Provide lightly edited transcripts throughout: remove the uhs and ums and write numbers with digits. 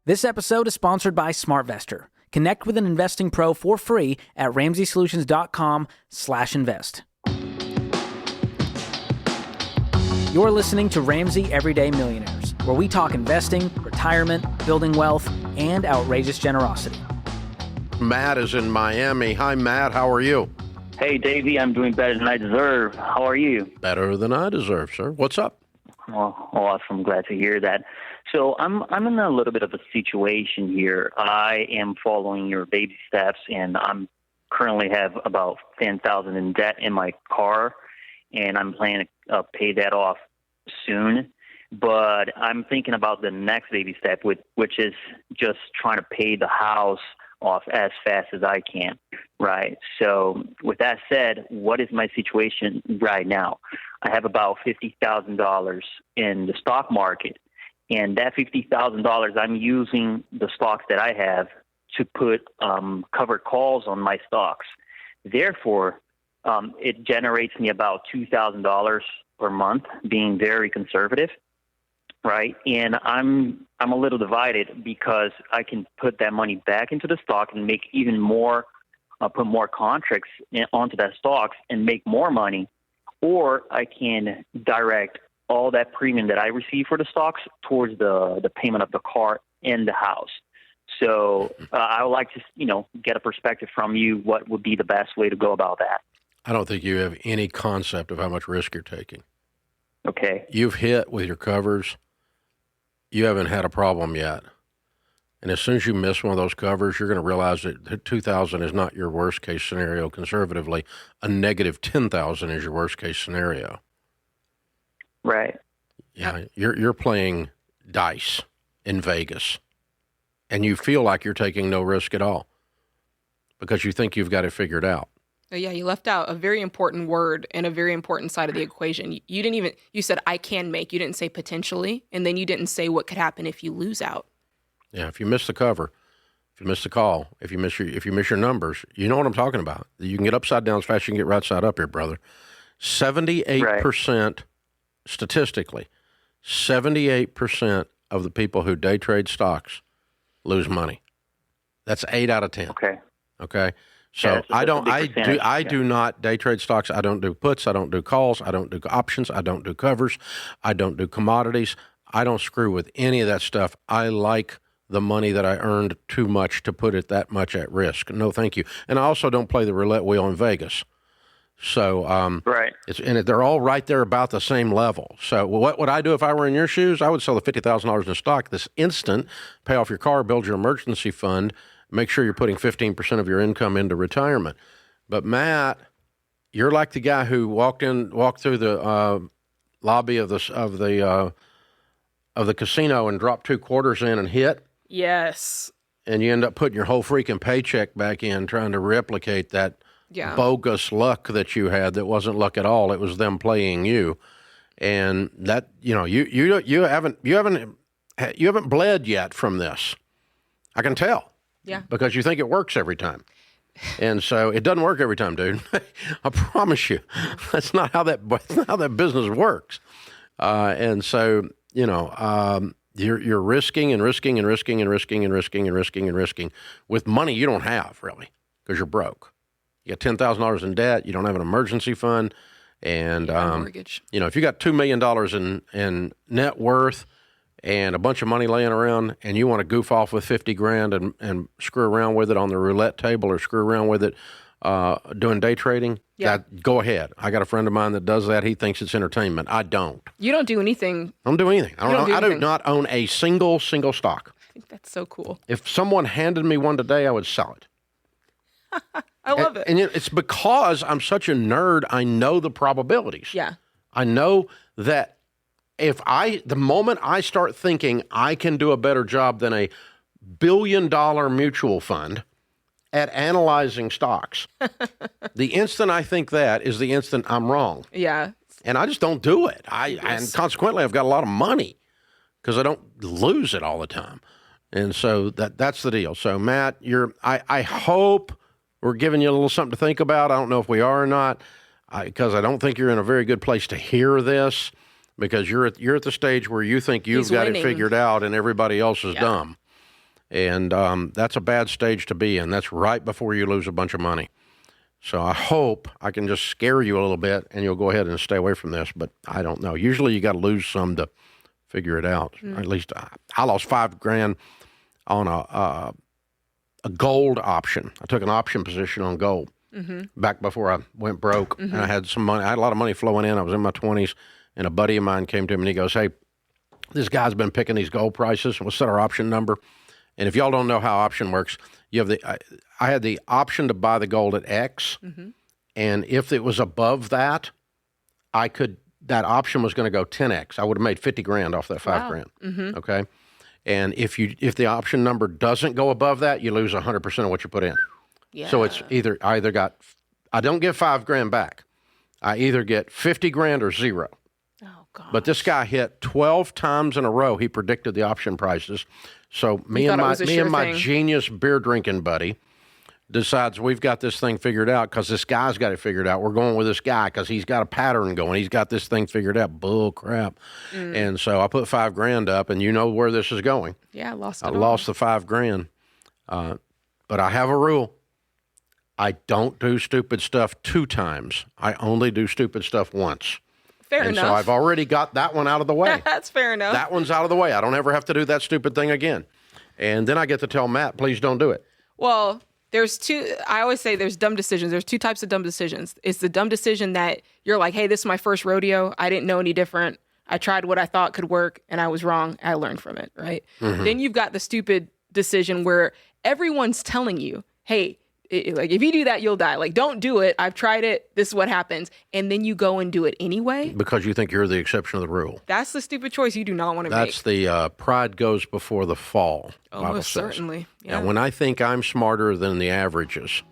This episode is sponsored by SmartVestor. Connect with an investing pro for free at RamseySolutions.com/invest. You're listening to Ramsey Everyday Millionaires, where we talk investing, retirement, building wealth, and outrageous generosity. Matt is in Miami. Hi, Matt. How are you? Hey, Davey. I'm doing better than I deserve. How are you? Better than I deserve, sir. What's up? Well, awesome. Glad to hear that. So I'm in a little bit of a situation here. I am following your baby steps, and I'm currently have about $10,000 in debt in my car, and I'm planning to pay that off soon. But I'm thinking about the next baby step, which is just trying to pay the house off as fast as I can, right? So with that said, what is my situation right now? I have about $50,000 in the stock market, and that $50,000, I'm using the stocks that I have to put covered calls on my stocks. Therefore, it generates me about $2,000 per month, being very conservative, right? And I'm a little divided because I can put that money back into the stock and make even more, put more contracts onto that stocks and make more money, or I can direct all that premium that I receive for the stocks towards the payment of the car and the house. So I would like to, get a perspective from you. What would be the best way to go about that? I don't think you have any concept of how much risk you're taking. Okay. You've hit with your covers. You haven't had a problem yet. And as soon as you miss one of those covers, you're going to realize that 2,000 is not your worst case scenario conservatively. A negative 10,000 is your worst case scenario. Right. Yeah, you're playing dice in Vegas, and you feel like you're taking no risk at all because you think you've got it figured out. Yeah, you left out a very important word and a very important side of the equation. You said I can make, you didn't say potentially, and then you didn't say what could happen if you lose out. Yeah, if you miss the cover, if you miss the call, if you miss your numbers, you know what I'm talking about. You can get upside down as fast as you can get right side up here, brother. 78%, statistically, 78% of the people who day trade stocks lose money. That's 8 out of 10. Okay. So yeah, I do not day trade stocks. I don't do puts. I don't do calls. I don't do options. I don't do covers. I don't do commodities. I don't screw with any of that stuff. I like the money that I earned too much to put it that much at risk. No, thank you. And I also don't play the roulette wheel in Vegas. So right. They're all right there about the same level. So what would I do if I were in your shoes? I would sell the $50,000 in stock this instant, pay off your car, build your emergency fund, make sure you're putting 15% of your income into retirement. But Matt, you're like the guy who walked through the lobby of the casino and dropped 2 quarters in and hit. Yes. And you end up putting your whole freaking paycheck back in, trying to replicate that bogus luck that you had. That wasn't luck at all. It was them playing you. And that you haven't bled yet from this. I can tell. Yeah. Because you think it works every time. And so it doesn't work every time, dude. I promise you. That's not how that business works. And so, you're risking and risking and risking and risking and risking and risking and risking with money you don't have, really, because you're broke. You got $10,000 in debt. You don't have an emergency fund. And, mortgage. If you got $2 million in net worth and a bunch of money laying around and you want to goof off with $50,000 and screw around with it on the roulette table or screw around with it doing day trading, go ahead. I got a friend of mine that does that. He thinks it's entertainment. I don't. You don't do anything. I don't do anything. I do not own a single stock. I think that's so cool. If someone handed me one today, I would sell it. I love it. And it's because I'm such a nerd, I know the probabilities. Yeah. I know that the moment I start thinking I can do a better job than a $1 billion mutual fund at analyzing stocks, the instant I think that is the instant I'm wrong. Yeah. And I just don't do it. And consequently, I've got a lot of money because I don't lose it all the time. And so that's the deal. So Matt, I hope we're giving you a little something to think about. I don't know if we are or not, because I don't think you're in a very good place to hear this, because you're at the stage where you think you've got it figured out and everybody else is dumb. And that's a bad stage to be in. That's right before you lose a bunch of money. So I hope I can just scare you a little bit and you'll go ahead and stay away from this, but I don't know. Usually you got to lose some to figure it out. At least I lost $5,000 on a gold option. I took an option position on gold back before I went broke, and I had some money. I had a lot of money flowing in. I was in my 20s, and a buddy of mine came to me and he goes, "Hey, this guy's been picking these gold prices. We'll set our option number." And if y'all don't know how option works, you have I had the option to buy the gold at X, and if it was above that, that option was going to go 10X. I would have made $50,000 off that $5,000. Okay, and if the option number doesn't go above that, you lose 100% of what you put in. Yeah. So it's I don't get $5,000 back. I either get $50,000 or zero. Oh God! But this guy hit 12 times in a row. He predicted the option prices. So me and my genius beer drinking buddy decides we've got this thing figured out because this guy's got it figured out. We're going with this guy because he's got a pattern going. He's got this thing figured out. Bull crap. And so I put $5,000 up, and you know where this is going. Yeah, I lost the $5,000. But I have a rule. I don't do stupid stuff 2 times. I only do stupid stuff once. Fair enough. So I've already got that one out of the way. That's fair enough. That one's out of the way. I don't ever have to do that stupid thing again. And then I get to tell Matt, please don't do it. Well, I always say there's dumb decisions. There's 2 types of dumb decisions. It's the dumb decision that you're like, hey, this is my first rodeo. I didn't know any different. I tried what I thought could work and I was wrong. I learned from it, right? Then you've got the stupid decision where everyone's telling you, hey, like if you do that, you'll die. Like, don't do it. I've tried it. This is what happens. And then you go and do it anyway. Because you think you're the exception of the rule. That's the stupid choice you do not want to make. That's the pride goes before the fall. Oh, most certainly. Yeah. When I think I'm smarter than the averages,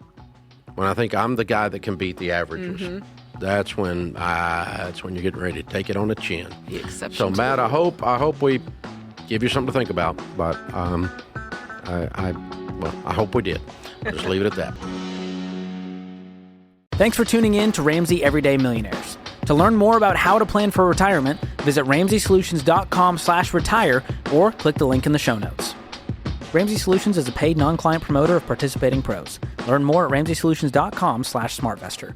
when I think I'm the guy that can beat the averages, that's when you're getting ready to take it on the chin. The exception. So, Matt, I hope we give you something to think about. But I hope we did. Just leave it at that. Thanks for tuning in to Ramsey Everyday Millionaires. To learn more about how to plan for retirement, visit RamseySolutions.com/retire or click the link in the show notes. Ramsey Solutions is a paid non-client promoter of participating pros. Learn more at RamseySolutions.com/SmartVestor.